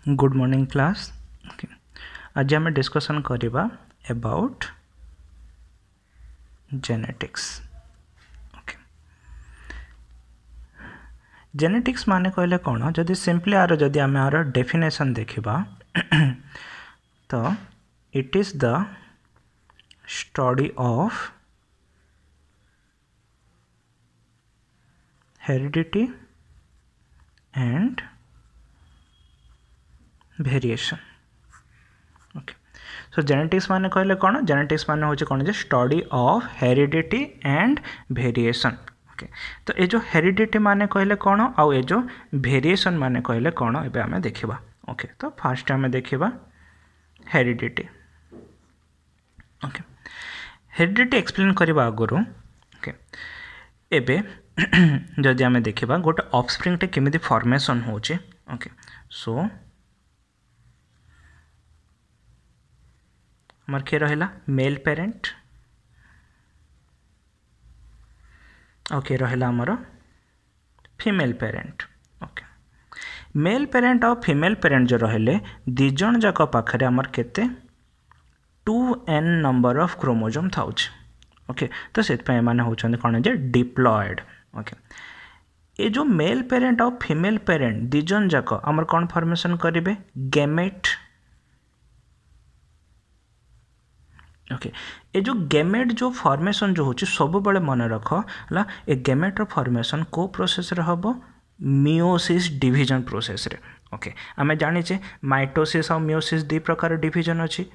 Good morning class. Okay, आज आम discussion करवा अबाउट जेनेटिक्स। ओके, जेनेटिक्स माने कहले कौन, जदि सिंपली आर जदि आम आर डेफिनेशन देखा तो it is the study of heredity and variation. Okay, so genetics माने कहले कौन, जेनेटिक्स माने होचे कौन जे study of heredity and variation. Okay, तो ये जो हेरिडिटी माने कहले कौन आउ ये जो वेरिएशन माने कहले कौन एबे आमे देखिबा। ओके, तो फास्ट आमे देखिबा हेरिडिटी। ओके, हेरिडिटी एक्सप्लेन करबा आगुरु। ओके, एबे जदि आमे देखिबा गोटे ऑफस्प्रिंग टे केमिति फॉर्मेशन होचे। ओके, सो हमार के रहिला मेल पेरेंट, ओके रहिला हमार female parent. Okay, male parent और फीमेल पेरेंट जो रहिले दी जन जाक पाखरे हमार केते 2n नंबर ऑफ क्रोमोसोम थाउच। ओके, तो सेत पे माने होचंदे कोन जे डिप्लॉयड। ओके, ये जो मेल पेरेंट और फीमेल पेरेंट दी जन जाक हमर कोन फॉर्मेशन करिवे गैमेट। ओके, ये जो गैमेट जो फॉर्मेशन जो होची सब बड़े मन रख हला, ए गैमेट रो फॉर्मेशन को प्रोसेस रे हबो मियोसिस डिवीजन प्रोसेस रे। ओके, आमे जानि छे माइटोसिस और मियोसिस दी प्रकार डिवीजन अछि।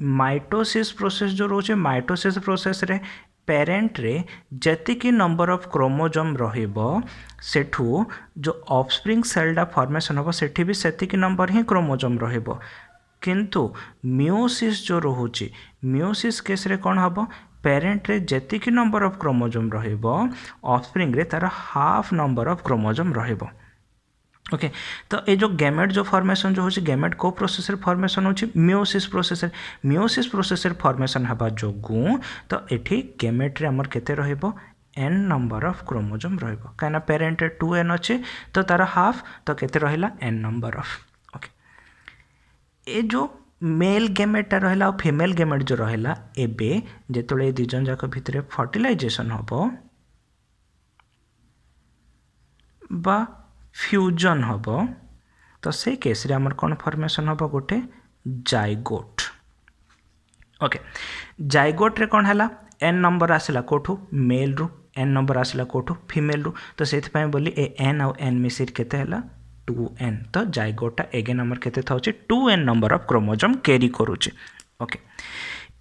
माइटोसिस प्रोसेस जो रोचे, माइटोसिस प्रोसेस रे पेरेंट रे जतिकी नंबर ऑफ क्रोमोसोम रहिबो सेठू जो ऑफस्प्रिंग सेलडा फॉर्मेशन हबो सेठी भी सेतिकी नंबर ही क्रोमोसोम रहिबो। किंतु मियोसिस जो रोचे, मियोसिस केस रे कोन हबो पेरेंट रे जतिकी नंबर ऑफ क्रोमोसोम रहिबो ऑफस्प्रिंग रे तार हाफ नंबर ऑफ क्रोमोसोम रहिबो। ओके, तो ये जो गैमेट जो फॉर्मेशन जो होची गैमेट को प्रोसेस रे फॉर्मेशन होची मियोसिस प्रोसेस रे। मियोसिस प्रोसेस रे फॉर्मेशन हबा जोगु तो एठी गैमेट रे हमर केते रहिबो n नंबर ऑफ क्रोमोसोम रहिबो, काना पेरेंट रे 2n अछि तो तार हाफ तो केते रहिला n नंबर ऑफ। ओके, ए जो मेल गैमेट रहिला और फीमेल गैमेट जो रहिला एबे जेतले दी जन जाक भितरे फर्टिलाइजेशन हबो बा फ्यूजन हबो तो से केस रे हमर कोन फॉर्मेशन हबो गोटे जाइगोट। ओके, जाइगोट रे कोन हला n नंबर आसिला कोठू मेल रु, n नंबर आसिला कोठू फीमेल रु, तो सेथ पय बोली ए n और n मिसिर केते हला 2n। तो जाइगोटा एगेन नंबर केते थाउची 2n number of chromosome carry करूची। ओके,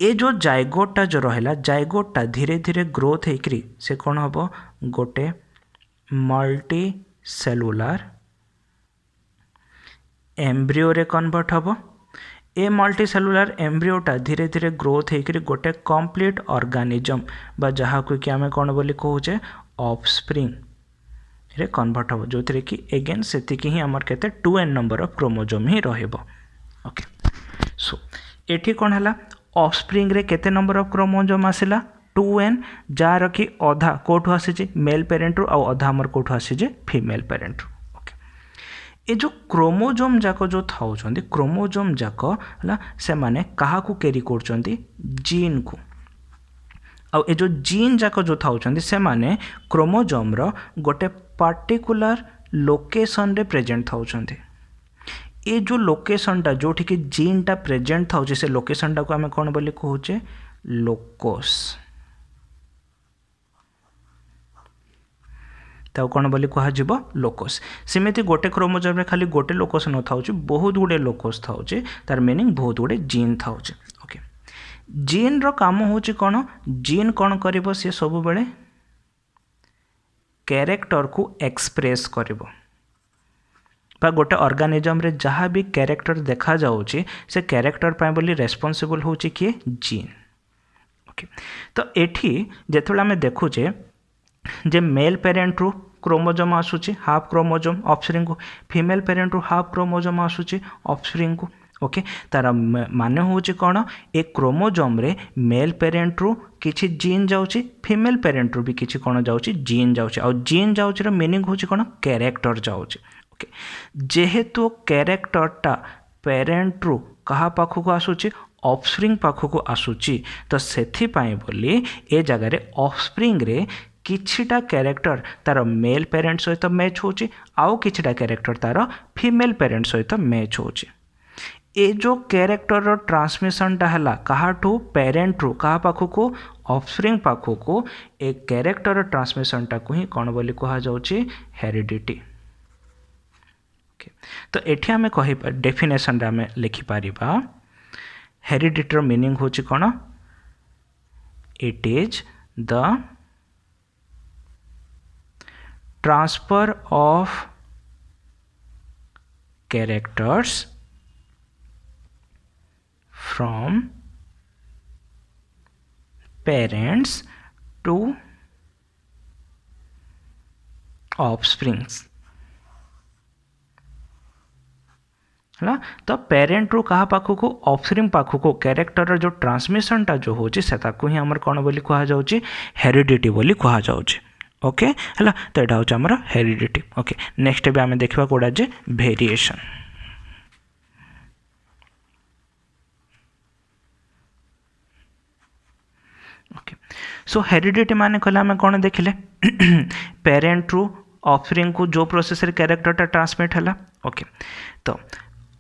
ए जो जाइगोटा जो रहला जाइगोटा धीरे धीरे ग्रोथ हेकरी से कोन हबो गोटे मल्टी सेलुलर एम्ब्रियो रे कन्वर्ट हबो। ए मल्टी सेलुलर एम्ब्रियोटा धीरे धीरे ग्रोथ हेकरी गोटे कंप्लीट ऑर्गेनिज्म बा जहा को कि आमे कोन बोली कहूचे ऑफस्प्रिंग रे कन्वर्ट हबो, जो थरे कि एगेन सेतिकी ही हमर केते 2n नंबर ऑफ क्रोमोसोम ही रहइबो। ओके, सो एठी कोन हला ऑफस्प्रिंग रे केते नंबर ऑफ क्रोमोसोम आसिला 2n, जार कि अधा कोठु आसीजे मेल पेरेंट रु और अधा हमर कोठु आसीजे फीमेल पेरेंट रु। ओके, ए जो क्रोमोसोम जाको जो थाउछंदी क्रोमोसोम जाको हला से माने काहा को कैरी करचंदी जीन को, और ए जो जीन जाको जो थाउछंदी से माने क्रोमोसोम रो गोटे पार्टिकुलर लोकेशन रे प्रेजेंट थाउछंदी। ए जो लोकेशन टा जोठी कि जीन टा प्रेजेंट थाउचे से लोकेशन टा को हमें कोन बोली कहूचे लोकोस। ताऊ कोन बोली कहा जिवो लोकोस। सेमिति गोटे क्रोमोसोम रे खाली गोटे लोकोस न थाउचे, बहुत गुडे लोकोस थाउचे, तार मीनिंग बहुत गुडे जीन थाउचे। ओके, जीन रो काम होची कोन, जीन कोन करिवो से सब बेले कैरेक्टर को एक्सप्रेस करिवो बा गोटे ऑर्गेनिज्म रे जहाँ भी कैरेक्टर देखा जाउची से कैरेक्टर पाए बोली रेस्पोंसिबल होची किए जीन। ओके, तो एठी जेतुला हमें देखुचे जे मेल पेरेंट रु क्रोमोसोम आसुची हाफ क्रोमोसोम ऑफस्प्रिंग को, फीमेल पेरेंट रु हाफ क्रोमोसोम आसुची ऑफस्प्रिंग को। ओके, तार माने होची कोन ए क्रोमोसोम रे मेल पेरेंट रु किछि जीन जाउची, फीमेल पेरेंट रु भी किछि कोन जाउची जीन जाउची, और जीन जाउची रो मीनिंग होची कोन कैरेक्टर जाउची। ओके जेहेतु कैरेक्टरटा पेरेंट रु कहा पाखक आसूची ऑफस्प्रिंग पाखक आसूची तो सेथिपाई बोली ए जगह ऑफस्प्रिंग रे किछिटा कैरेक्टर तार मेल पेरेंट सहित मैच होची आउ किछिटा कैरेक्टर तार फीमेल पेरेंट सहित मैच होची ए जो कैरेक्टर ट्रांसमिशनटा है कहाठू पेरेंट रु कहा पाखक ऑफस्प्रिंग पाखक ए कैरेक्टर ट्रांसमिशनटा को ही कौन बोली कहा जाउची हेरिडिटी तो एठी आमे कहि डेफिनेशन रे आमे लिखि पारिबा हेरिडिटी रो मीनिंग होची कोन it is the transfer of characters from parents to offsprings है तो पेरेंट रु कहा पाखक ऑफस्प्रिंग पाखक कैरेक्टर जो ट्रांसमिशनटा जो होची सेता को ही हमर कोन बोली कहा जाउची हेरिडिटी बोली कहा जाउची ओके है तो यहाँ हूँ आमर हेरिडिटी ओके नेक्स्ट भी आम देखा कौटा जे भेरिएशन ओके सो हेरिडिटी माने कहले आम कौन देखिले पेरेंट रु ऑफस्प्रिंग को जो प्रोसेस कैरेक्टरटा ट्रांसमिट है ओके तो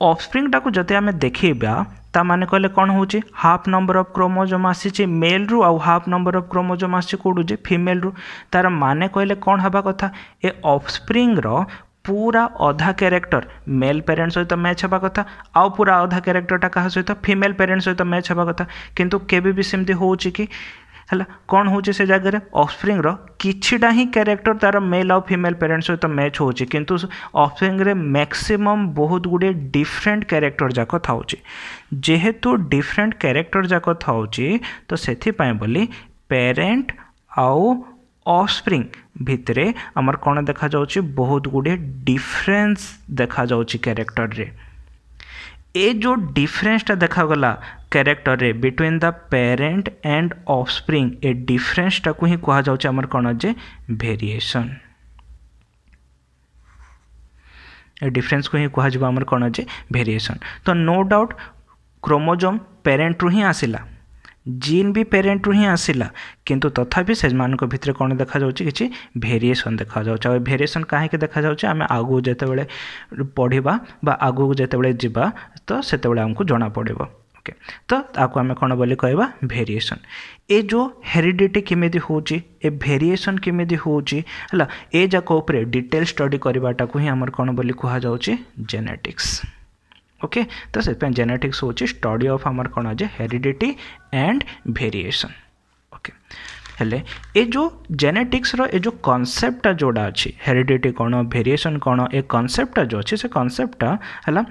ऑफस्प्रिंग टाको जते आम देखा ता माने कहले कौन होची हाफ नंबर ऑफ क्रोमोजोम आसी मेल रु आउ हाफ नंबर ऑफ क्रोमोजोम आसी कोडू जे फीमेल रु तार माने कहले कौन हबा कथा ए ऑफस्प्रिंग रो पूरा अधा कैरेक्टर मेल पेरेंट सहित मैच हबा कथा आउ पूरा अधा कैरेक्टरटा कहा सहित फीमेल पेरेंट सहित मैच हबा कथा किंतु केबे भी सेमती होची कि है कौन हो जगह ऑफस्प्रिंग रो किछिटा ही कैरेक्टर तार मेल आउ फीमेल पेरेंट सहित मैच होची किंतु ऑफस्प्रिंग रे मैक्सिमम बहुत गुडे डिफरेंट कैरेक्टर जाक थाउची जेहेतु डिफरेंट कैरेक्टर जाक थाउची तो सेथि पय बोली पेरेंट आउ ऑफस्प्रिंग भितरे हमर कोन देखा जाउची बहुत गुडे डिफरेंस देखा जाउची कैरेक्टर रे ए जो डिफरेंसटा देखा गला कैरेक्टर रे between the parent and offspring ए डिफरेंसटा को ही कहा जाउची हमर कोन जे वेरिएशन ए डिफरेंस को ही कहा जबा हमर कोन जे वेरिएशन तो नो डाउट क्रोमोजोम पेरेंट रु ही आसिला जीन भी पेरेंट रु ही आसिला किंतु तथापि से मानक भितर कौन देखा जाउची किछि वेरिएशन देखा जाउची आ वेरिएशन काहे के देखा जाउची आमे आगु जेते बेले पढिबा बा आगु जेते बेले जिबा तो सेते बेले हमको जणा पड़िबो ओके तो ताको आमे कोन बोली कहबा वेरिएशन ए जो हेरिडिटी केमिति होची ए वेरिएशन केमिति होची हला ए जाको ऊपर डिटेल स्टडी करबाटा को ही हमर कोन बोली कहा जाउची जेनेटिक्स ओके तो से जेनेटिक्स होची स्टडी ऑफ हमर कोन जे हेरिडिटी एंड वेरिएशन ओके हेले ए जो जेनेटिक्स रो ए जो कांसेप्ट जोड़ा अछि हेरिडिटी कोन वेरिएशन कोन ए कांसेप्ट जो अछि से कांसेप्ट हला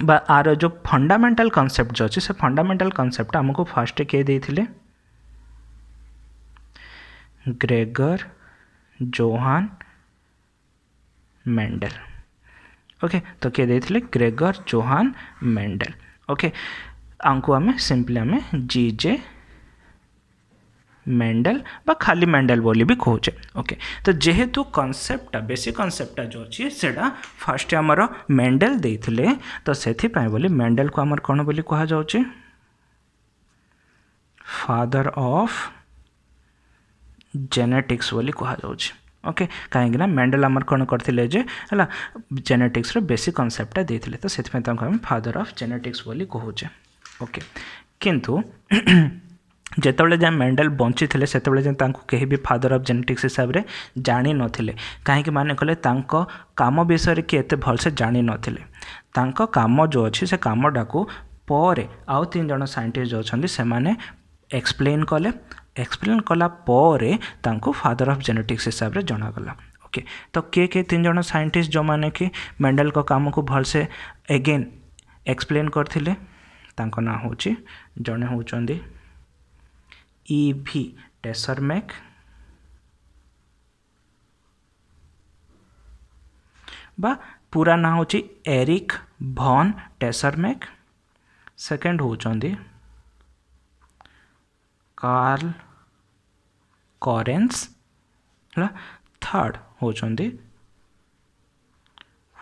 बा आर जो फंडामेंटल कांसेप्ट जो अछि से फंडामेंटल कांसेप्ट हमको फर्स्ट के देथिले ग्रेगर जोहान मेंडल ओके तो किए देथिले ग्रेगर जोहान मेंडल ओके आंको आमे सिंपली आमे जीजे मेंडल बा खाली मेंडल बोली भी कहूचे ओके तो जेहेतु कॉन्सेप्ट बेसिक कॉन्सेप्ट जो अच्छी सेटा फर्स्ट आमर मेंडल देथिले तो सेथि पय बोली मेंडल को आमर कोन बोली कहा जाउची फादर ऑफ जेनेटिक्स बोली कहा जाउची ओके कहीं ना मेंडल आमर कौन करथिले जे हला जेनेटिक्स रो बेसिक कांसेप्ट देथिले तो सेथि पय हम फादर ऑफ जेनेटिक्स बोली कहूचे ओके किंतु जेतबले जे मेंडल बंची थिले सेतबले जे तांको केही भी फादर ऑफ जेनेटिक्स हिसाब रे जानि नथिले काहे कि माने कहले तांको काम विषय रे कि एते भल से जानि नथिले तांको काम जो अछि से कामडा को परे आउ तीन जण साइंटिस्ट जो अछंदी से माने एक्सप्लेन कला परे तांको फादर ऑफ जेनेटिक्स हिसाब रे जणा गला ओके तो के तीन जण साइंटिस्ट जो माने कि मेंडल को काम को भल से अगेन एक्सप्लेन करथिले तांको ना होची जणे होचंदी E.V. टेसरमैक बा पूरा ना होची एरिक भॉन टेसरमैक सेकंड होचंदी कार्ल कॉरेंस थर्ड होचंदी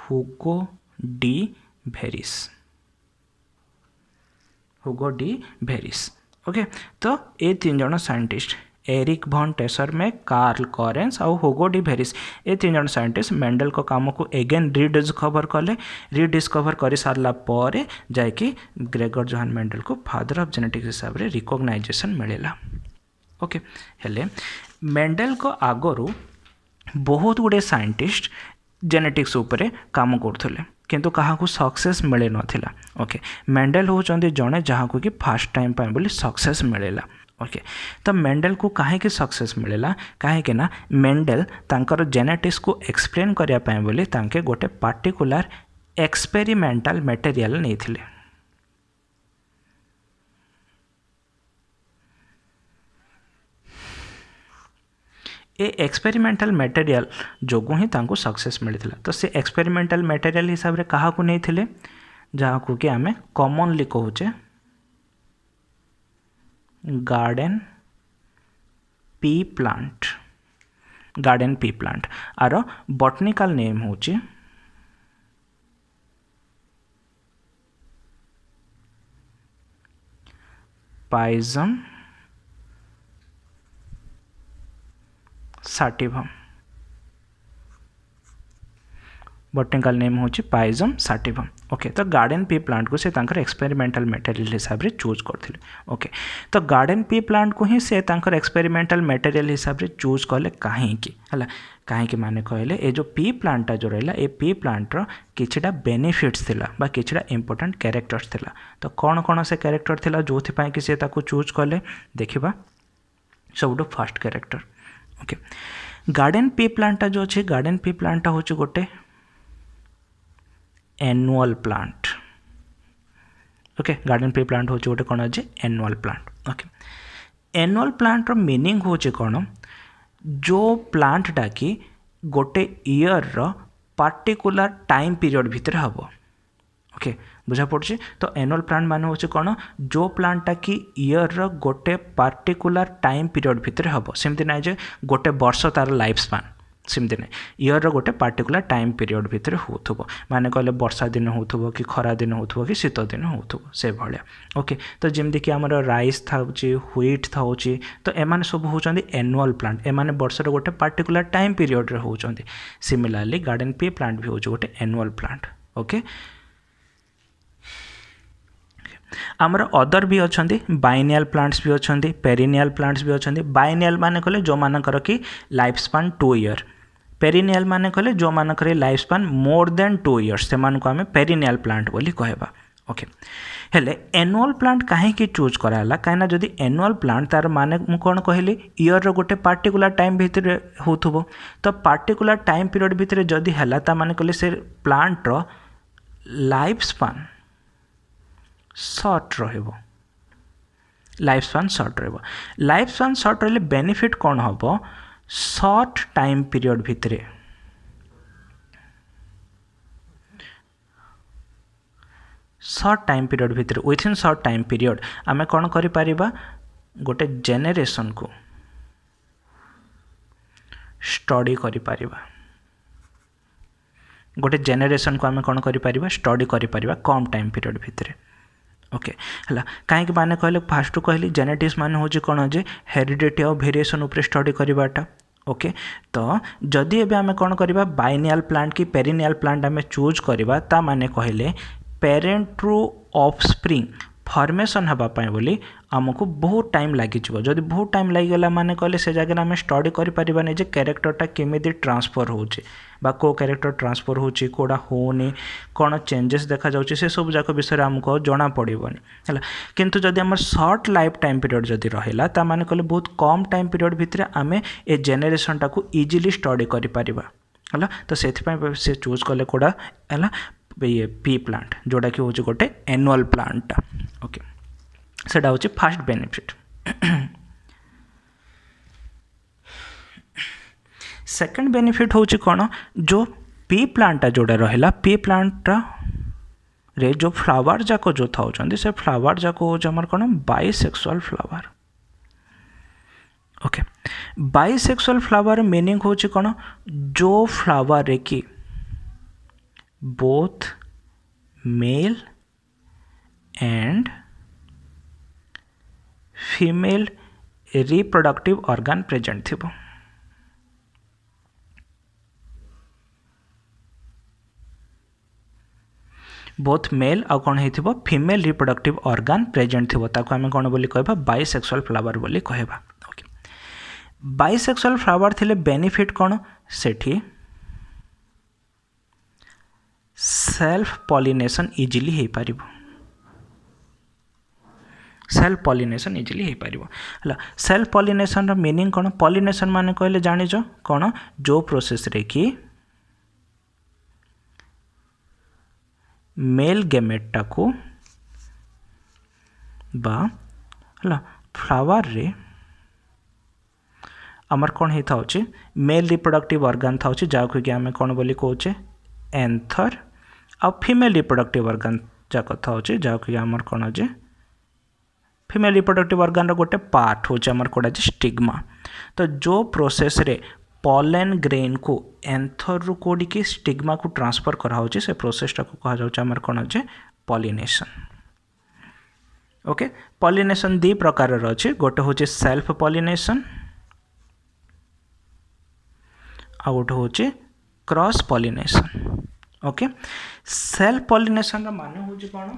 Hugo de Vries, Hugo de Vries. Okay, तो ये 3 जन साइंटिस्ट एरिक भन टेसरमे, कार्ल कॉरेंस और हुगो डी भेरिस, ये 3 जन साइंटिस्ट मेंडल को काम को एगेन रिडिस्कवर कले। रिडिस्कवर कर सारा पर जाकि ग्रेगर जोहान मेंडल को फादर ऑफ जेनेटिक्स हिसाब से रिकॉग्नाइजेशन मिलला। ओके, हेले मेंडल को आगरू बहुत गुड़े साइंटिस्ट जेनेटिक्स उपरे काम करथले किंतु काहाकू सक्सेस मिले नथिला। ओके, मेंडल होचंदी जणे जहाकू कि फर्स्ट टाइम पाए बोली सक्सेस मिलेला। ओके, तो मेंडल को काहे कि सक्सेस मिलेला, काहे कि ना मेंडल तांकर जेनेटिक्स को एक्सप्लेन करिया पाए बोली तांके गोटे पार्टिकुलर एक्सपेरिमेंटल मटेरियल नैथिले। ए एक्सपेरिमेंटल मटेरियल जोगु ही तांको सक्सेस मिलता। तो से एक्सपेरिमेंटल मटेरियल हिसाब रे कहा को नहीं थिले, जहाँ को कि आमे कॉमनली कहूचे garden pea plant. Garden pea plant आर बॉटनिकल नेम होची पाइजम साटिवम। बॉटनिकल नेम होची पाइजम साटिवम। ओके, तो गार्डन पी प्लांट को से तांकर एक्सपेरिमेंटल मटेरियल हिसाब रे चूज करथिले। ओके, तो गार्डन पी प्लांट को ही से तांकर एक्सपेरिमेंटल मटेरियल हिसाब रे चूज कले काहे कि हला, काहे कि माने कहले ए जो पी प्लांट जो रहला ए पी प्लांट रो किछटा बेनिफिट्स थिला बा किछटा इंपोर्टेंट कैरेक्टर्स थिला। तो कौन कौन से कैरेक्टर थिला जोथि पाए कि से ताको चूज कले, देखिबा सबटो first character. Okay, garden pea plant जो अच्छे, गार्डन पी प्लांट होचे गोटे annual plant. Okay, garden pea plant होचे गोटे कौन अच्छे annual plant. Okay, annual plant रो मीनिंग होचे कौन, जो प्लांट डाकी गोटे ईयर रो पार्टिकुलर टाइम पीरियड भितर हबो। ओके, बुझा पड़े। तो एनुअल प्लांट माने होचे कौन, जो प्लांटा कि ईयर रो गोटे पार्टिकुलर टाइम पीरियड भितर हबो। सेमति ना जे गोटे वर्ष तार लाइफ स्पान, सेमति ना ईयर रो गोटे पार्टिकुलर टाइम पीरियड भितर होथबो। माने कहले वर्षा दिन होथबो कि खरा दिन होथबो कि शीत दिन होथबो से भलिया। ओके, तो जेमति कि हमर राइस थाउची, व्हीट थाउची, तो एमाने सब होचंदी एनुअल प्लांट। एमाने वर्ष रो गोटे पार्टिकुलर टाइम पीरियड रे होचंदी। सिमिलरली गार्डन पी प्लांट भी होचे गोटे एनुअल प्लांट। ओके, आमर अदर भी अच्छा बाइनियल प्लांट्स भी अच्छा, पेरिनियल प्लांट्स भी अच्छा। बाइनियल माने कहले जो मानकर कि लाइफ स्पान 2 ईयर, पेरिनियल माने कहले जो मानकर life span more than 2 years, से आम पेरिनियल प्लांट बोली कहबा। ओके, हेले एनुअल प्लांट काहे कि चूज कराला, कहीं जदि एनुअल प्लांट तार माने मु कौन कहली ईयर रो गोटे पार्टिकुलर टाइम भितर होथबो। तो पार्टिकुलर टाइम पीरियड भितर जदि हला ता माने कहले से प्लांट रो लाइफ स्पान सर्ट रहिबो, लाइफ स्पान सर्ट रहिबो। लाइफ स्पान सर्ट रहिले बेनिफिट कौन हबो, सर्ट टाइम पीरियड भितरे सर्ट टाइम पीरियड भितर विथिन सर्ट टाइम पीरियड आमे कौन करि परिबा, गोटे जेनेरेशन को स्टडी करि परिबा। गोटे जेनेरेशन को आमे कौन करि परिबा, स्टडी करि परिबा कम टाइम पीरियड भितरे। ओके, हला कहीं माने कहले फास्ट कहली जेनेटिक्स माने होची कौन जे हेरिडिटी और वेरिएशन ऊपर स्टडी करवाटा। ओके, तो जदि एबे आमे कौन करबा बाइनियल प्लांट की पेरिनियल प्लांट आमे चूज करबा, ता माने कहले पेरेंट टू ऑफस्प्रिंग फॉर्मेशन हबा पाए बोली आमको बहुत टाइम लगी। जदि बहुत टाइम लगिगला माने कहले से जगह आम स्टडी करें जे कैरेक्टरटा केमिति ट्रांसफर होचे बा को कैरेक्टर ट्रांसफर होची कोड़ा होनी कौन चेंजेस देखा जाउची से सब जाक विषय आमको जना पड़ोनी है। किंतु जदि आम सर्ट लाइफ टाइम पीरियड जदि रहा ता माने कहले बहुत कम टाइम पीरियड भितर आम ए जेनेरेशनटा को इजिली स्टडी करिपारिबा है। तो से से चूज कले कोड़ा है ये पी प्लांट जोड़ा कि हूँ गोटे एनुअल प्लांट। ओके, सेटा हूँ फास्ट बेनिफिट। सेकंड बेनिफिट हूँ कौन, जो पी प्लांटा जोड़ा रहा पी प्लांटा रे जो फ्लावर जाक जो था से फ्लावर जाक हूँ आम कौन bisexual flower. Okay, bisexual flower meaning हूँ कौन, जो फ्लावर रे कि both male and female reproductive organ present थिबो। बोथ मेल आ कौन है फीमेल रिप्रोडक्टिव ऑर्गन प्रेजेंट थी ताको आम कौन बोली कहबा बाइसेक्सुअल फ्लावर बोली कहबा। ओके बाइसेक्सुअल फ्लावर थिले बेनिफिट कौन सेठी सेल्फ पॉलिनेशन इजिली हो पारिबो। सेल्फ पॉलिनेशन इजिली हो पारिबो हला। सेल्फ पॉलिनेशन रो मीनिंग कौन पॉलिनेशन माने कहले जानिज कौन जो प्रोसेस रे कि मेल गेमेटा को बा हला फ्लावर रे आमर कौन होता होची मेल रिप्रोडक्टिव ऑर्गन था होची जाको कि आमे कौन बोली कहूचे एंथर आ फीमेल रिप्रोडक्टिव ऑर्गन जाको था होची जाको कि आमर कौन होचे फीमेल रिप्रोडक्टिव ऑर्गन रो गोटे पार्ट होचे आमर कोडा जे स्टिग्मा। तो जो प्रोसेस रे पॉलन ग्रेन को एंथर रु कोडी की स्टिग्मा को ट्रांसफर करा होची से प्रोसेस टा को कहा जाउछ आमर कोन होचे पॉलिनेशन। ओके पॉलिनेशन दी प्रकार रो अछि गोटे होचे सेल्फ पॉलिनेशन आ गोटे होचे cross pollination. Okay self pollination रो माने होची कोन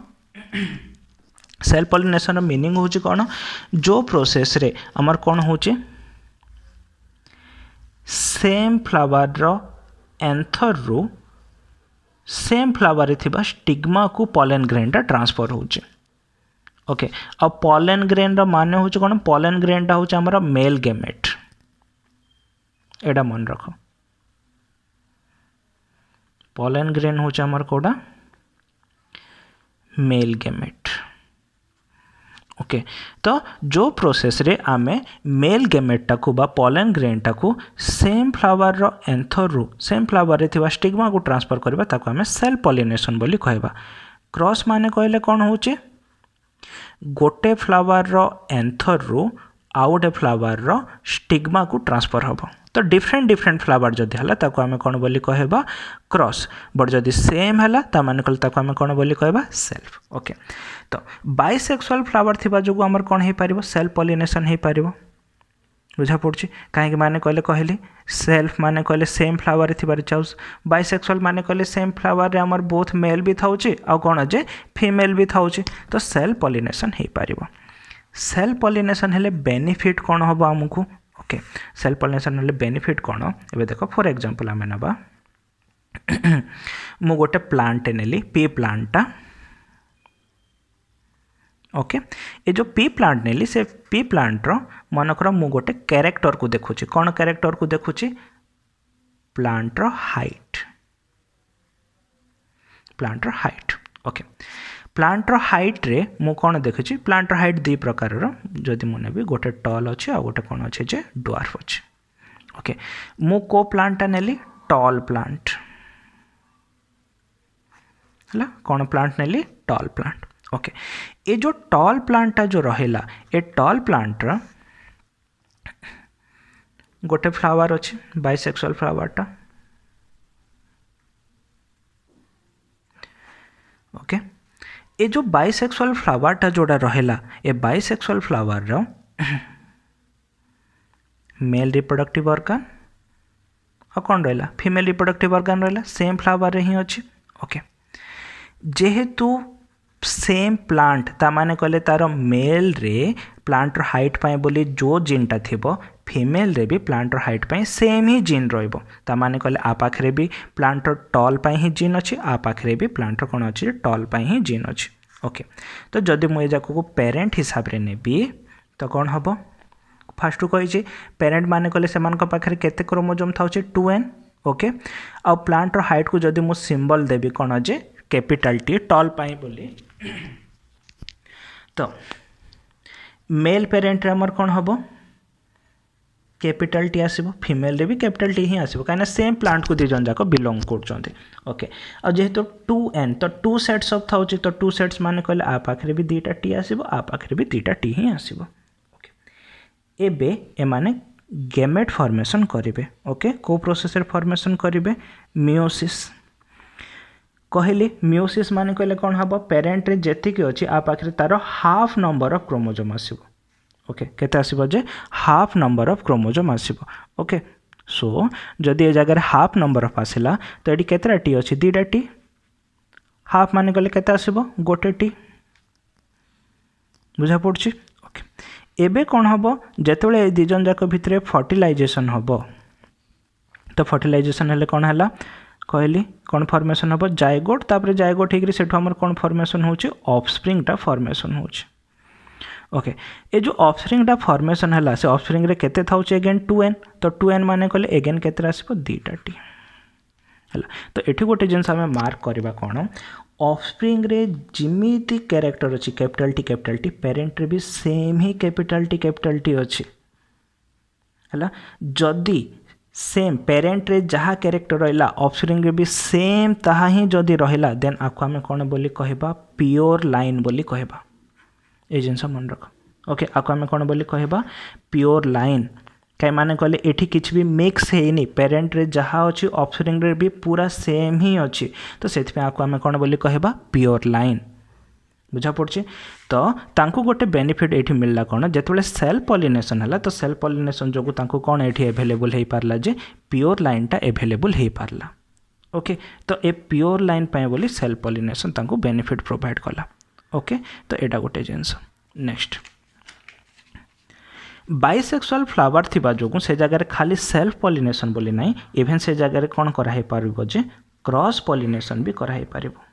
सेल्फ पॉलिनेशन रो मीनिंग होची कोन जो प्रोसेस रे आमर कोन होची सेम फ्लावर रो एंथर रो सेम फ्लावर थिबा स्टिग्मा को पॉलन ग्रेन टा ट्रांसफर होचे। ओके अब पॉलन ग्रेन रो माने होचे कोन पॉलन ग्रेन टा होचे हमरा मेल गेमेट एडा मन रखो पॉलन ग्रेन होचे हमर कोडा मेल गेमेट। ओके तो जो प्रोसेस रे आमे मेल गेमेटा को बा पॉलन ग्रेन टा को सेम फ्लावर रो एंथर रो सेम फ्लावर रे थिबा स्टिग्मा को ट्रांसफर करबा ताको आमे सेल्फ पॉलिनेशन बोली कहबा। क्रॉस माने कहले कोन होचे गोटे फ्लावर रो एंथर रो आ गोटे फ्लावर रो स्टिग्मा को ट्रांसफर हबो। तो डिफरेंट फ्लावर जदि हला ताको आमे कोन बोली कहबा क्रॉस बट जदि सेम हला ता माने कहले ताको आमे कोन बोली कहबा सेल्फ। ओके तो बाइसेक्सुअल फ्लावर थिबा जोगु हमर कोन हे पारिबो सेल्फ पॉलिनेशन हे पारिबो बुझा पड़छि काहे कि माने कहले कहली सेल्फ माने कहले सेम फ्लावर थिबार चाउस बाइसेक्सुअल माने कहले सेम फ्लावर रे हमर बोथ मेल भी थाउछि आ कोन जे फीमेल भी थाउछि तो सेल्फ पॉलिनेशन हे पारिबो। सेल्फ पॉलिनेशन हेले बेनिफिट कोन होबो हमकु ओके सेल्फ पॉलिनेशन हेले बेनिफिट कोन एबे देखो फॉर एग्जांपल आमे नबा मु गोटे प्लांट नेली पी प्लांटा ओके ये जो पी प्लांट नेली से पी प्लांट रो मनकर मु गोटे कैरेक्टर को देखुची कौन कैरेक्टर को देखुची प्लांट रो हाइट ओके प्लांट रो हाइट रे मु कौन देखुची प्लांट रो हाइट दी प्रकार रो जदि मुने भी गोटे टॉल अछि आ गोटे कौन अछि जे ड्वार्फ अछि। ओके मु को प्लांट नेली टॉल प्लांट हला कौन प्लांट नेली टॉल प्लांट। ओके ये जो टॉल प्लांट जो रहेला ये टॉल प्लांट रा गोटे फ्लावर अच्छी बाइसेक्सुअल फ्लावर टा ओके ये जो बाइसेक्सुअल फ्लावर टा जोड़ा रहेला ये बाइसेक्सुअल फ्लावर रा मेल रिप्रोडक्टिव ऑर्गन और कौन रहेला फीमेल रिप्रोडक्टिव ऑर्गन रहेला सेम फ्लावर रे ही अच्छी। ओके जेहेतु सेम प्लांट ता माने कहले तार मेल रे प्लांट रो हाइट पाए बोली जो जीनटा थिबो फीमेल रे भी प्लांट रो हाइट पाए सेम ही जीन रहइबो ता माने कहले आ पाखरे भी प्लांट रो टॉल पाए ही जीन अछि आ पाखरे भी प्लांट रो कोन अछि टॉल पाए ही जीन अछि। ओके तो जदि मु ए जाको को पेरेंट हिसाब रे नेबी तो कोन हबो फर्स्ट कहि जे पेरेंट माने कहले सेमान को पाखरे केते क्रोमोसोम थाउछि 2n। ओके आ प्लांट रो हाइट को जदि मु सिंबल देबी कोन जे कैपिटल टी टॉल पाए बोली तो मेल पेरेंट रे हमर कोन हबो कैपिटल टी आसीबो फीमेल रे भी कैपिटल टी ही आसीबो काना सेम प्लांट को दी जन जाको बिलोंग करचोंते। ओके आ जेहेतु 2n तो 2 सेट्स ऑफ थाउची तो 2 सेट्स माने कहले आ पाखरे भी दीटा टी आसीबो आ पाखरे भी दीटा टी ही आसीबो। ओके एबे ए माने गैमेट फॉर्मेशन करिवे। ओके को प्रोसेस रे फॉर्मेशन करिवे मियोसिस कहली मियोसिस मान कहले कौन हम पेरेंट रे जेतिक अच्छी आ पाखे तार हाफ नंबर ऑफ क्रोमोजोम आसीबो ओके केते आसीबो जे हाफ नंबर ऑफ क्रोमोजोम आसीबो ओके सो जदि ए जगह हाफ नंबर ऑफ आसिला तो ये केतरा टी अच्छी दुईटा टी हाफ मान गले केते आसीबो गोटे टी बुझा पड़छि ओके एबे कौन हम जेतेबेले दी जन जाक भितर फर्टिलाइजेशन हम तो फर्टिलाइजेशन हेले कौन है कहली कौन फॉर्मेशन हम जायगोट तापर जायगोट होकर से कौन फॉर्मेशन होची ऑफस्प्रिंगटा फॉर्मेशन होची ओके ए जो ऑफस्प्रिंगटा फॉर्मेशन है से ऑफस्प्रिंग रे केते थाउचे अगेन 2n तो 2n माने कहले अगेन केते आसीबो दुईटा टी है तो एठी गोटे जिनस आम मार्क करवा कौन ऑफस्प्रिंग रे जिमिति कैरेक्टर अच्छी कैपिटल टी पेरेंट रे भी सेम ही कैपिटल टी अच्छी है जदि सेम पेरेंट रे जहाँ कैरेक्टर रहा ऑफस्प्रिंग रे भी सेम ताहा ही जदि रहा देन आपको आम कौन बोली कहबा प्योर लाइन बोली कहबा ए जिनस मन रख ओके आपको आम कौन बोली कहबा प्योर लाइन कहीं माने कहले एठी किछ भी मिक्स हेनी पेरेंट रे जहाँ अच्छी ऑफस्प्रिंग रे भी पूरा सेम ही अच्छी तो से आपको आम कौन बोली कहबा प्योर लाइन बुझा पड़छि तो तांको गोटे बेनिफिट एठी मिलला कौन जेतेबेले सेल्फ पॉलिनेशन हला तो सेल्फ पॉलिनेशन जोगु तांको कौन एठी अवेलेबल हे पारला जे प्योर लाइनटा अवेलेबल हे पारला ओके तो ए प्योर लाइन पाए बोली सेल्फ पॉलिनेशन तांको बेनिफिट प्रोवाइड कला ओके तो एटा गोटे जिनस नेक्स्ट बाइसेक्सुअल फ्लावर थिबा जोगु से जगह खाली सेल्फ पॉलिनेशन बोली नहीं इवेन से जगह कौन करा हे पारिबो जे क्रॉस पॉलिनेशन भी करा हे पारिबो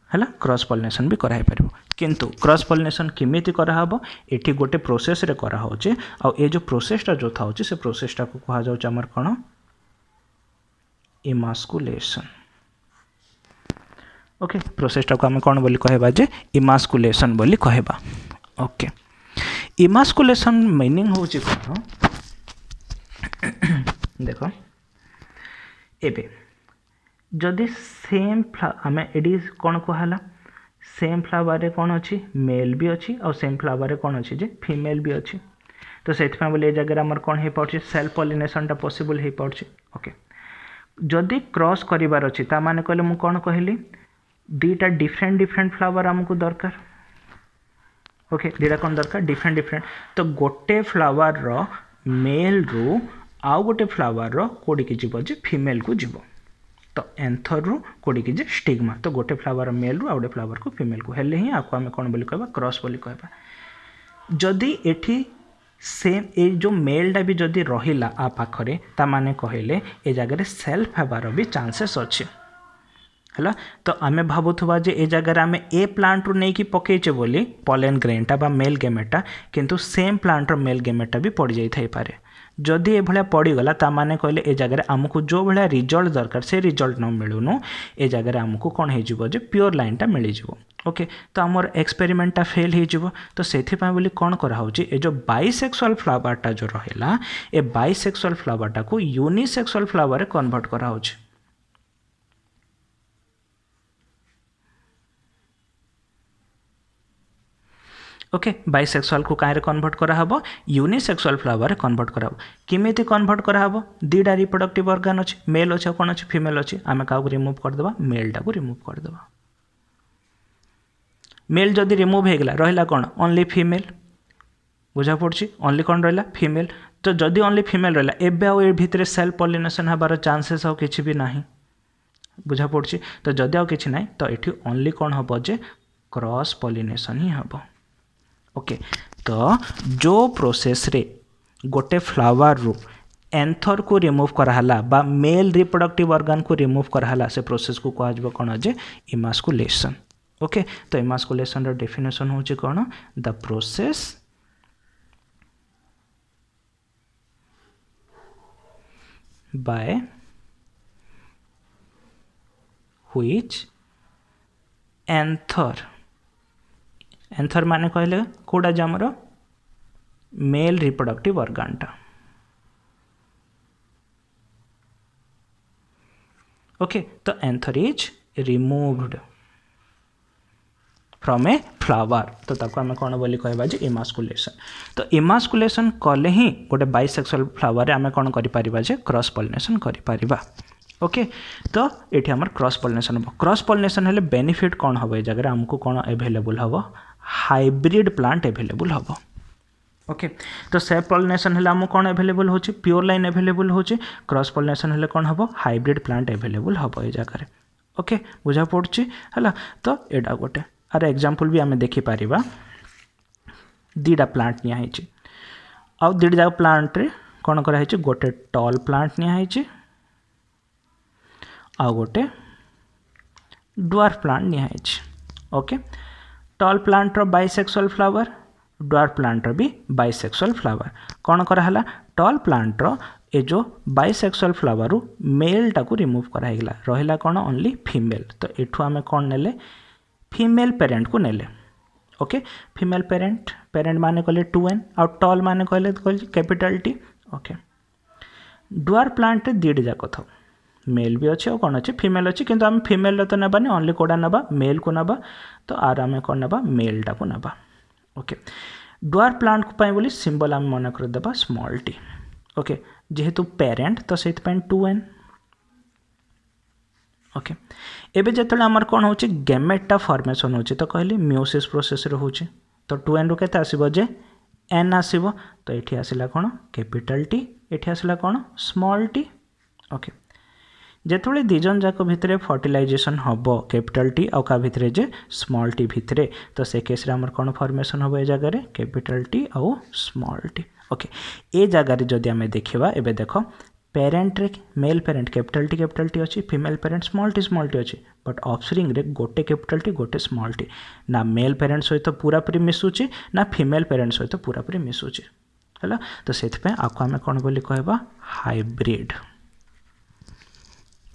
है क्रॉस पॉलिनेशन भी कराई पार किंतु क्रॉस पॉलिनेशन केमिति कराहब एठी गोटे प्रोसेस रे करा होचे आ ए जो प्रोसेसटा जो था होचे से प्रोसेसटा को कहा जाउचे हमर कोन इमास्कुलेशन ओके प्रोसेसटा को हम कोन बोली कहबा जे इमास्कुलेशन बोली कहबा ओके इमास्कुलेशन मीनिंग होचे कोन देखो एबे जदि सेम आम एडी कौन कहला सेम फ्लावर रे कौन अच्छी मेल भी अच्छी और सेम फ्लावर रे कौन अच्छी जे फीमेल भी अच्छी तो से बोले जगह आमर कौन हो पार्छ सेल्फ पॉलिनेशन टा पॉसिबल हो पार्छ ओके जदि क्रॉस करिवार अच्छी ता माने कहले मु कौन कहली दीटा डिफरेंट फ्लावर आमको दरकार ओके दीटा कौन दरकार डिफरेंट तो गोटे फ्लावर रो मेल रू आउ गोटे फ्लावर रो कोडी की जीव जे फीमेल को जीव तो एंथर रू कोडी की जे स्टिग्मा तो गोटे फ्लावर मेल रू आ गोटे फ्लावर को फीमेल को हेले ही आपको आम कौन बोली कहबा क्रॉस बोली कहबा जदि एठी सेम ए जो मेलटा भी जदि रहिला आ पाखरे ता माने कहले ए जगह सेल्फ हेबार भी चांसेस अच्छे है तो आम भावुवा जे ए जगह आम ए प्लांट रू नहीं कि पकईचे बोली पॉलन ग्रेनटा बा मेल गेमेटा किंतु सेम प्लांट रो मेल गेमेटा भी पड़ जाई पारे जदि ए भाया पड़गला ता माने कहले ए जगह आमको जो भाया रिजल्ट दरकार से रिजल्ट न मिलूनु ए जगह आमको कौन हो प्योर लाइनटा मिल जाव ओके तो आमर एक्सपेरिमेंटा फेल हो तो से बोली कौन कराऊँच ए जो बाइसेक्सुअल फ्लावरटा जो रहा ए बाइसेक्सुअल फ्लावरटा को यूनिसेक्सुअल फ्लावर रे कन्वर्ट कराऊँच ओके बाइसेक्सुअल को कहीं कन्वर्ट कराहब यूनिसेक्सुअल फ्लावर रे कन्वर्ट कराहब किमिति कन्वर्ट कराहब दीटा रिप्रोडक्टिव ऑर्गन अच्छे मेल अच्छे कौन अच्छे फीमेल अच्छे आम क्या रिमूव करदेबा मेलटा को रिमूव करदेबा मेल जदि रिमूव होगला रहा कौन ओनली फीमेल बुझा पड़ी ओनली कौन रहा फीमेल तो जदि ओनली फीमेल रहा एबे आउ ए भितर सेल्फ पॉलिनेशन हबार चांसेस आउ किछि भी नाही बुझा पड़ी तो जदि आउ किछि नाही तो एठी ओनली कौन हम जे क्रॉस पॉलिनेशन ही हम ओके तो जो प्रोसेस रे गोटे फ्लावर रू एंथर को रिमूव कराला बा मेल रिप्रोडक्टिव ऑर्गन को रिमूव कराला से प्रोसेस को कह कौन जे इमास्कुलेशन ओके तो इमास्कुलेशन रो डेफिनेशन होची कौन the process by which anther माने कहले कोडा जमर मेल रिप्रोडक्टिव ऑर्गनटा ओके तो anther is removed from a flower तो ताको आम कौन बोली कहबा जे इमास्कुलेशन तो इमास्कुलेशन कले ही गोटे बाइसेक्सुअल फ्लावर आम कौन करिपरिबा जे क्रॉस पॉलिनेशन करिपरिबा ओके तो ये आम क्रॉस पॉलिनेशन हम क्रॉस पॉलिनेशन हेले बेनिफिट कौन हम ए जगह आमको कौन अवेलेबल हम हाइब्रिड प्लांट अवेलेबल हम ओके तो सेल्फ पॉलिनेशन हेले आम कौन अवेलेबल होची प्योर लाइन अवेलेबल होची क्रॉस पॉलिनेशन हेले कौन हम हाइब्रिड प्लांट अवेलेबल हम ए जगह ओके बुझा पड़ुची है तो एटा गोटे आर एग्जांपल भी आम देखिपर दीटा प्लांट नियाई आउ दीटा जाक प्लांट रे कौन कराई गोटे टॉल प्लांट नियाई आ गोटे ड्वार्फ प्लांट नियाई ओके टॉल प्लांट रो बाइसेक्सुअल फ्लावर ड्वार्फ प्लांट रो भी बाइसेक्सुअल फ्लावर कौन कराला टॉल प्लांट रो ए जो बाइसेक्सुअल फ्लावर रु मेल टाकू रिमूव कराइला रहिला कौन ओनली फीमेल तो एठू आमे कौन नेले फीमेल पेरेंट को नेले ओके फीमेल पेरेंट माने कहले 2n और टॉल माने कहले capital T okay dwarf plant दीड जाक था मेल भी अच्छे और कौन अच्छे फीमेल अच्छे किंतु आम फीमेल तो नबानी ओनली कोड़ा नबा मेल को नबा तो आर आम कौन नबा मेल टा को नबा ओके ड्वार्फ प्लांट को बोली सिंबल आम मन कर देबा स्मॉल t ओके जेहेतु पेरेंट तो से 2n ओके एबे जतले आमर कौन होची गैमेटा फॉर्मेशन होची तो कहली मियोसिस प्रोसेस रे होची तो 2n रु केते आसीबो जे n आसीबो तो एठी आसिला कौन कैपिटल T एठी आसिला कौन स्मॉल t ओके जेतले दिजन जाक भितरे फर्टिलाइजेशन हबो कैपिटल T आउ का भितरे जे स्मॉल t भितरे तो से केस रे हमर कौन फॉर्मेशन हबो ए जगह रे कैपिटल T आउ स्मॉल t ओके ए जगह रे जदि हमें देखिबा एबे देखो पेरेंट रे मेल पेरेंट कैपिटल T अछि फीमेल पेरेंट स्मॉल t अछि बट ऑफस्प्रिंग रे गोटे कैपिटल T गोटे स्मॉल t ना मेल पेरेंट सहित पूरा पूरी मिसुची ना फीमेल पेरेंट सहित पूरा पूरी मिसुची हैला तो सेथ पे आको हमें कोन बोली कहबा हाइब्रिड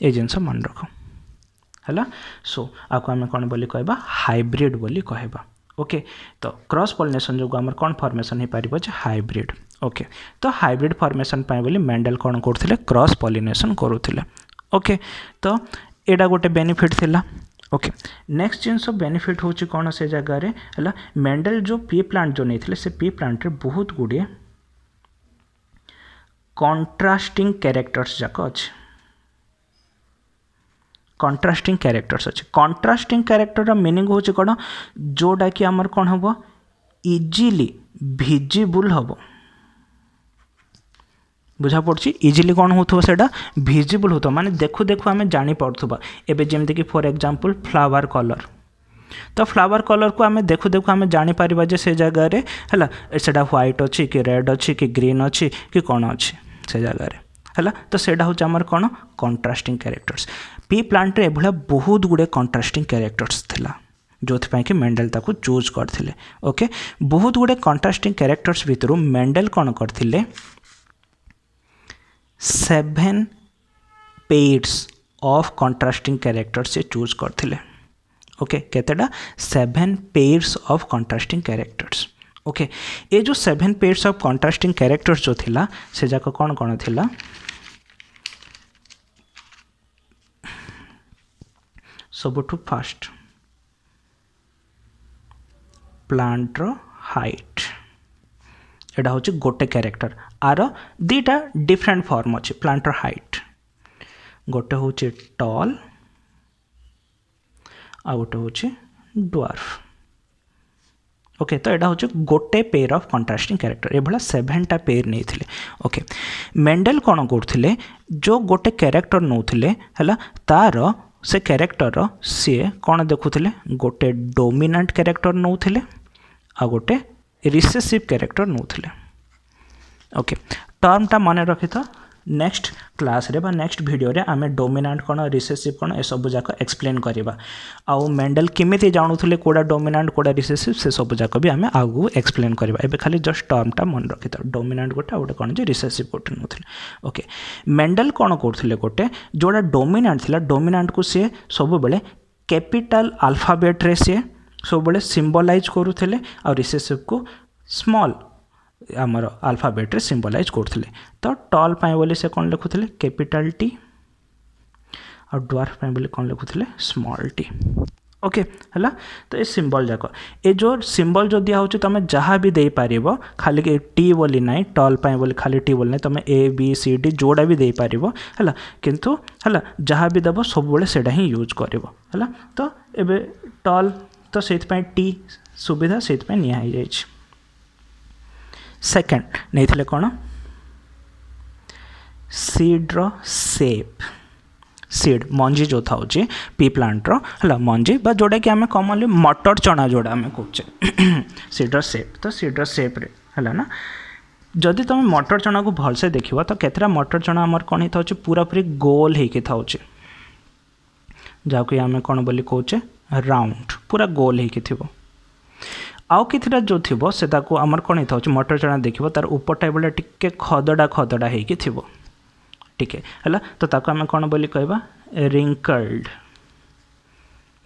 ए जिनस मन रख हैला सो आको हमें कोन बोली कहबा हाइब्रिड बोली कहबा ओके तो क्रॉस पॉलिनेशन जो आमर कौन फॉर्मेशन हो पारिबो जे हाइब्रिड ओके तो हाइब्रिड फॉर्मेशन पाए बोली मेंडल कौन करथिले क्रॉस पॉलिनेशन करूथिले ओके तो एडा गोटे बेनिफिट थिला ओके नेक्स्ट जिनस बेनिफिट होची कौन से जगह रे हैला मेंडल जो पी प्लांट जो नैथिले से पी प्लांट रे बहुत गुडिए कंट्रास्टिंग कैरेक्टर्स जाक अछि कंट्रास्टिंग कैरेक्टर्स अच्छे कंट्रास्टिंग कैरेक्टर मीनिंग होची कौन जोटा कि आमर कौन हम इजिली भिजिबल हम बुझा पड़ी इजिली कौन हो सेटा भिजिबल हो माने देखु देखु आम जानी पड़ुबा एबे जेमती कि फॉर एग्जांपल फ्लावर कलर तो फ्लावर कलर को आम देखु देखु आम जानी पारिबा जे से जगह रे हला सेटा व्हाइट अच्छी कि रेड अच्छी कि ग्रीन अच्छी कि कौन अच्छी से जगह रे हला तो सेटा होची आमर कौन कंट्रास्टिंग कैरेक्टर्स पी प्लांट रे एभला बहुत गुडे कंट्रास्टिंग कैरेक्टर्स थिला जोथि कि मेंडल ताकू चूज करथिले ओके बहुत गुडे कंट्रास्टिंग कैरेक्टर्स भितरु मेंडल कौन करथिले 7 पेयर्स ऑफ कंट्रास्टिंग कैरेक्टर्स से चूज करथिले ओके केतेडा 7 pairs of contrasting characters okay ये जो 7 पेयर्स ऑफ कंट्रास्टिंग कैरेक्टर्स जो थिला से जाक कौन कौन थिला सबुठु फास्ट प्लांट रो हाइट एटा होची गोटे कैरेक्टर आर दीटा डिफरेंट फॉर्म अच्छे प्लांट रो हाइट गोटे होची टॉल आ गोटे होची ड्वार्फ ओके तो एटा होची गोटे पेयर ऑफ कंट्रास्टिंग कैरेक्टर ए भला 7टा पेयर नहीं थिले ओके मेंडल कौन करथिले जो गोटे कैरेक्टर नौथिले हला तार से कैरेक्टर सी कौन देखुले गोटे डोमिनेंट कैरेक्टर नौथिले आ गोटे रिसेसिव कैरेक्टर नौथिले ओके टर्मटा मन रखी था नेक्स्ट क्लास रे बा नेक्स्ट वीडियो रे आमे डोमिनेंट कौन रिसेसिव कौन ए सब जाक एक्सप्लेन करबा आउ मेंडल केमिति जानुथले कोडा डोमिनेंट कोडा रिसेसिव से सब जाक भी आमे आगु एक्सप्लेन करबा एबे खाली जस्ट टर्मटा मन रखी था डोमिनेंट गोटे गोटे कौन जे रिसेसिव गोटे नौथिले ओके मेंडल कौन करथिले गोटे जोड़ा डोमिनेंट थिला डोमिनेंट को से सब बेले कैपिटल अल्फाबेट रे से सब बेले सिंबलाइज करूथिले और रिसेसिव को स्मॉल आमर अल्फाबेट रे सिंबलाइज करथिले तो टॉल पाए बोले से कौन लिखुथिले कैपिटल T और ड्वार्फ पाए बोले कौन लिखुथिले स्मॉल t ओके है तो ये सिंबल जाक ये जो सिंबल जो दिया होची तुम जहाँ भी दे पारिबो खाली टी बोली ना टल पाए बोली खाली टी बोली ना तुम ए बी सी डी जोड़ा भी दे पारिबो है किंतु है जहाँ भी देव सब बेले सेटा ही यूज करिवो है तो एबे टल तो से टी सुविधा से नि सेकेंड नहीं कौन सीड्र सेप सीड मंजी जो था पी प्लांटर है मंजी बा जोड़ा कि आम कमनली मटर चना जोड़ा आम कहे सीड्र सेप तो सीड्र सेप है ना जदि तुम मटर चना को भलसे देख तो केतरा मटर चना आमर कौन होता है पूरा पूरी गोल होके था जहाँकि आम कौन बोली कहे राउंड पूरा गोल होके थी आउ कितटा जो थी से आमर कौन होता है मटर चना देख तार उपरटा बेले टिके खदड़ा खदड़ा होके थी ठीक है तो ताको आम कौन बोली कहबा रिंकल्ड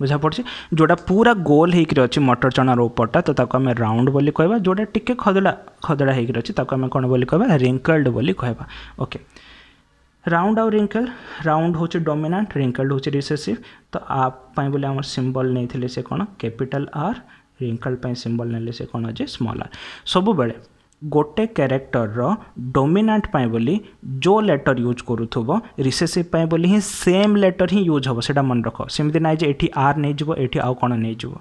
बुझा पड़ी जोड़ा पूरा गोल होकर अच्छी मटर चनार उपरटा तो ताको आम राउंड बोली कहबा जोड़ा टिके खदड़ा खदड़ा होकर अच्छी ताको आम कौन बोली कहबा रिंकल्ड बोली कहबा ओके राउंड आउ रिंकल राउंड होची डोमिनेंट रिंकल्ड होची रिसेसिव तो आप पाई बोले आम सिंबल नहीं थिले से कौन कैपिटल आर रिंकल पाई सिंबल नेले से कौन अच्छे स्मॉल आर सब बेले गोटे कैरेक्टर रो डोमिनेंट पाए बोली जो लेटर यूज करूथबो रिसेसिव पाए बोली ही सेम लेटर ही यूज होबो सेटा मन रखो सेमति नाइ जे एठी आर नै जबो एठी आउ कोन नै जबो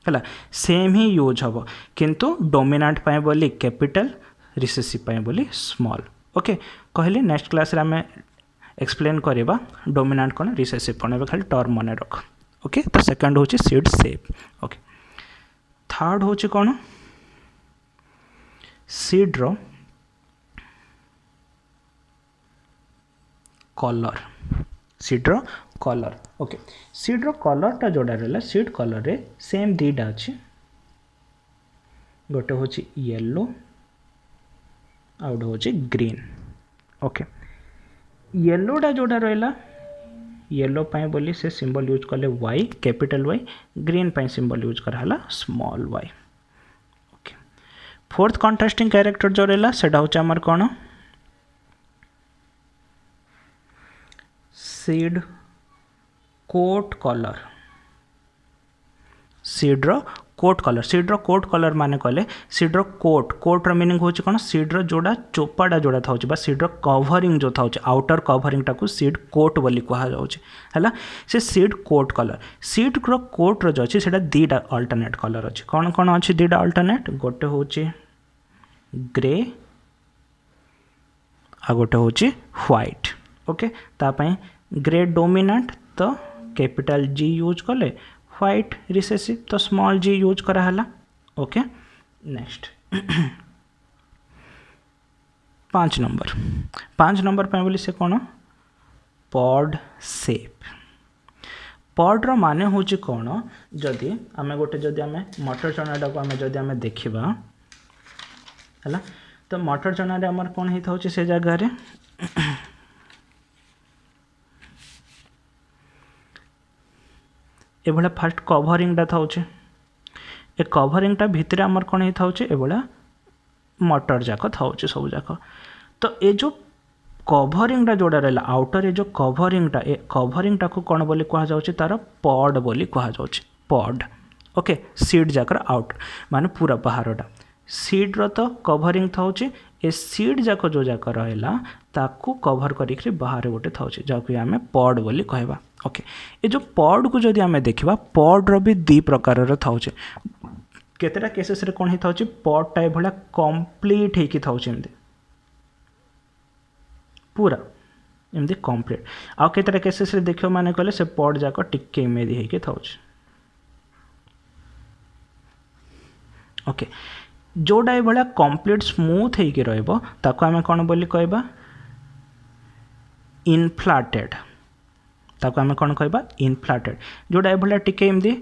हला सेम ही यूज होबो किंतु डोमिनेंट पाए बोली कैपिटल रिसेसिव पाए बोली स्मॉल ओके कहली नेक्स्ट क्लास रे हमें एक्सप्लेन करबा डोमिनेंट कोन रिसेसिव कोन एबे खाली टर्म मन रख ओके तो सेकंड होची सीड शेप ओके थर्ड होची कोन सीड्र कलर सीड्र कलर ओके सीड्र कलरटा जोड़ा रहा सीड कलर रे सेम दीटा अच्छी गोटे हूँ येलो आ गोटे हूँ ग्रीन ओके येलोटा जोड़ा रहा येलो पाए बोली से सिंबल यूज कले वाई कैपिटल वाई ग्रीन पाए सिंबल यूज कराला small Y fourth contrasting character जो रहा सेटा हूँ आमर कौन seed coat colour seed coat colour seed coat colour माने कहले सीड्र कोट मीनिंग होची कौन सीड्र जोड़ा चोपाटा जोड़ा था बा सीड्र कवरिंग जो था आउटर कवरिंग टाको सीड कोट बोली कहा जाउची हैला से सीड कोट कलर सीड रो कोट रो जो अछि सेटा दीटा अल्टरनेट कलर अछि कौन कौन अछि दीटा अल्टरनेट गोटे होची ग्रे आ गोटे होची व्हाइट ओके तापाई ग्रे डोमिनेंट तो कैपिटल जी यूज कले व्हाइट रिसेसिव तो स्मॉल जी यूज करा हला ओके नेक्स्ट 5 नंबर पे बोली से कौन पॉड शेप पॉड रो माने होची कौन जदि आमे गोटे जदि आमे मटर चनाटा को आमे जदि आमे देखिबा हला तो मटर चना रे हमर कौन हित होची से जगह रे ए भला फास्ट कवरिंग था ए कवरिंग भितर आमर कौन ही था ए भला मटर जाक था सब जाक तो ये जो कवरिंग जोड़ा रहा आउटर ये जो कवरिंग को कौन बोली कह जाउछि तार पॉड बोली कह जाउछि पॉड ओके सीड जाकर आउट माने पूरा बाहरटा सीड रो तो कवरिंग था ए सीड जाक जो जाक रहा ताकू कवर करी बाहर गोटे था जहाँकि आम पॉड बोली कहबा ओके ये जो पॉड को जदि आम देखा पॉड रो भी दी प्रकार था केतेटा केसेस रे कौन ही था पॉड टाइप भाया कंप्लीट होकी था पूरा एमती कंप्लीट आउ केतेटा केसेस रे देखियो माने कहले से पॉड जाक टिके इमेज होकी था ओके जोड़ा ये भाया कंप्लीट स्मूथ होकी रहिबो ताको आमे कौन बोली कहबा इनफ्लाटेड ताको आमे कौन कहबा इनफ्लाटेड जोड़ा ये भाया टिके एमती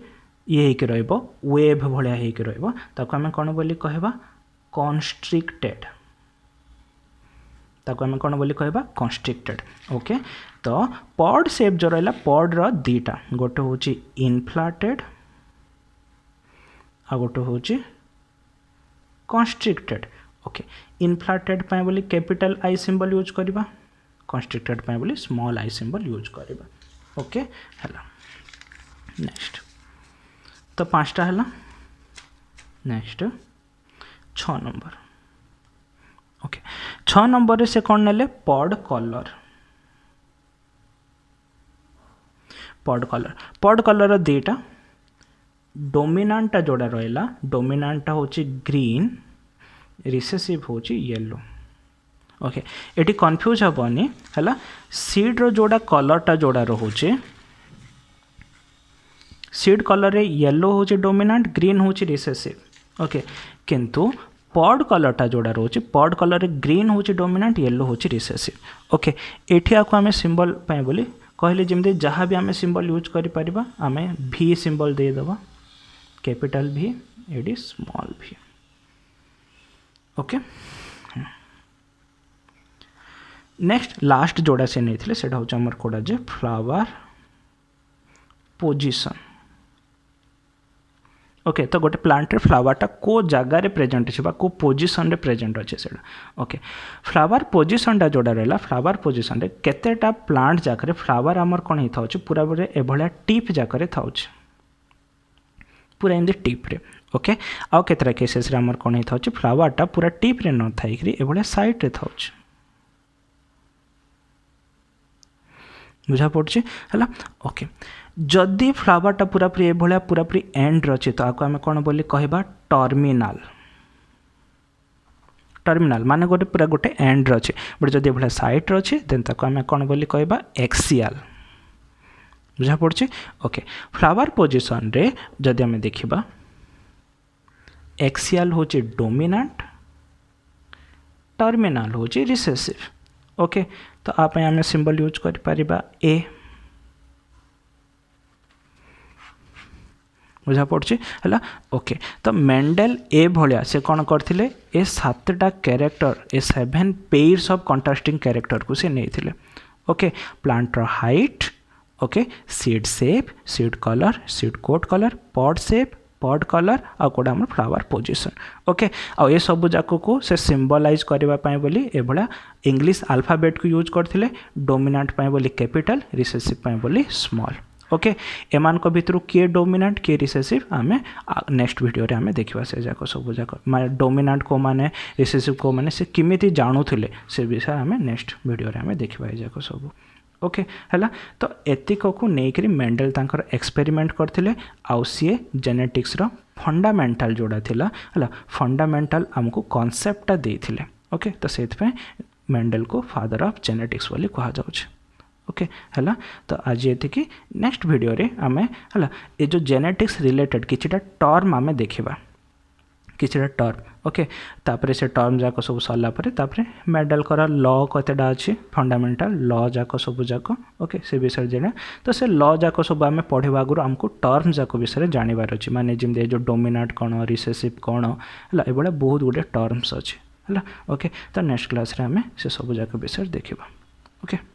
ये होकी रहिबो वेव भाया होकी रहिबो ताको आमे कौन बोली कहबा कन्स्ट्रिक्टेड ताको आमे कौन बोली कहबा कन्स्ट्रिक्टेड ओके तो पॉड शेप जो रहा पॉड रो दीटा गोटे होची इनफ्लाटेड आ गोटे होची कन्स्ट्रिक्टेड ओके इनफ्लाटेड पाए बोली कैपिटल आई सिंबल यूज करबा कन्स्ट्रिक्टेड पाए बोली स्मॉल आई सिंबल यूज करबा ओके हला नेक्स्ट तो 5टा है। Next 6 number. ओके 6 नंबर रे से कौन नेले पॉड कलर। पॉड कलर दीटा डोमिनांटा जोड़ा रहा डोमिनांटा होची ग्रीन रिसेसिव होची येलो। ओके एटी कंफ्यूज हेबनी है सीड रो जोड़ा कलरटा जोड़ा रोचे सीड कलर रे येलो होची डोमिनांट ग्रीन होची रिसेसिव। ओके किंतु पॉड कलरटा जोड़ा रोचे पॉड कलर रे ग्रीन होची डोमिनांट येलो होची रिसेसिव। ओके एठी आको आमे सिंबल पाए बोली कहले जमदे जहाँ भी आमे सिंबल यूज करि परिबा आमे भी सिंबल दे दबा कैपिटल भी एडी स्मॉल भी। ओके नेक्स्ट लास्ट जोड़ा से नहीं थे सेटा होचा हमर कोडा जे फ्लावर पोजीशन। ओके तो गोटे प्लांट रे फ्लावरटा को जगह रे प्रेजेंट अछि बा को पोजीशन रे प्रेजेंट अछि सेटा। ओके फ्लावर पोजीशनटा जोड़ा रहला फ्लावर पोजीशन रे केतेटा प्लांट जाकरे फ्लावर हमर कोन ही थाउछ पूरा बरे एभळा टिप जाकरे थाउछ पूरा इन द टिप रे। ओके आउ केतरा केसेस रे हमर कोन ही थाउछ फ्लावरटा पूरा टिप रे न थाई करी एभळा साइड रे थाउछ। बुझा पड़े है। ओके जदि फ्लावरटा पूरा पूरी एभळा पूरा पूरी एंड रछि तो आको आमे कोन बोली कहबा टर्मिनल। टर्मिनल माने गोटे पूरा गोटे एंड रछि बट जदि एभळा साइड रछि देन ताको आमे कोन बोली कहबा एक्सियल। बुझा पड़े। ओके फ्लावर पोजीशन रे जदि आमे देखिबा एक्सियल होछि डोमिनेंट टर्मिनल होछि रिसेसिव। ओके तो आप आम सिंबल यूज कर परिबा ए। बुझा पड़े है। ओके तो मेंडेल ए भलिया से कौन करथिले ए 7टा कैरेक्टर ए 7 पेयर्स ऑफ कंट्रास्टिंग कैरेक्टर को से नहीं थिले। ओके प्लांट रो height okay seed shape seed colour seed coat colour pod shape pod colour आ कोडा हमर फ्लावर पोजीशन। ओके आ ये सब जाको को से सिंबलाइज करबा पय बोली एभला इंग्लिश अल्फाबेट को यूज करथिले डोमिनेंट पय बोली कैपिटल रिसेसिव पय बोली स्मॉल। ओके एमान को भितरु के डोमिनेंट के रिसेसिव आमे नेक्स्ट वीडियो रे आमे देखिबा से जाको सब जाको माने डोमिनेंट को माने रिसेसिव को माने से किमिति जानुथिले से विषय आमे नेक्स्ट वीडियो रे आमे देखिबा ए जाको सब। ओके है तो एतिक को नेकरी मेंडेल तांकर एक्सपेरिमेंट करथिले आउ सी जेनेटिक्स रो फंडामेंटल जोड़ा थिला है फंडामेंटल हमको कॉन्सेप्टटा देथिले। ओके तो सेत पे मेंडेल को फादर ऑफ जेनेटिक्स बोली कहा जाउछ। ओके है तो आज ये कि नेक्स्ट वीडियो रे आमे है ये जो जेनेटिक्स रिलेटेड किछटा टर्म आमे देखिबा किछटा टर्म। ओके तापरे से टर्म जाको सब सरला परे तापरे मेंडेल कर लॉ कतेडा अछि फंडामेंटल लॉ जाको सब जाको। ओके से विषय जेना तो से लॉ जाको सब आमे पढिबा गुरु हमको टर्म जाको विषय जानिबार अछि माने जिम जो डोमिनेंट कोन रिसेसिव कोन हला एबडा बहुत गुडे टर्म्स अछि हला। ओके तो नेक्स्ट क्लास रे आमे से सब जाको विषय देखिबा। ओके।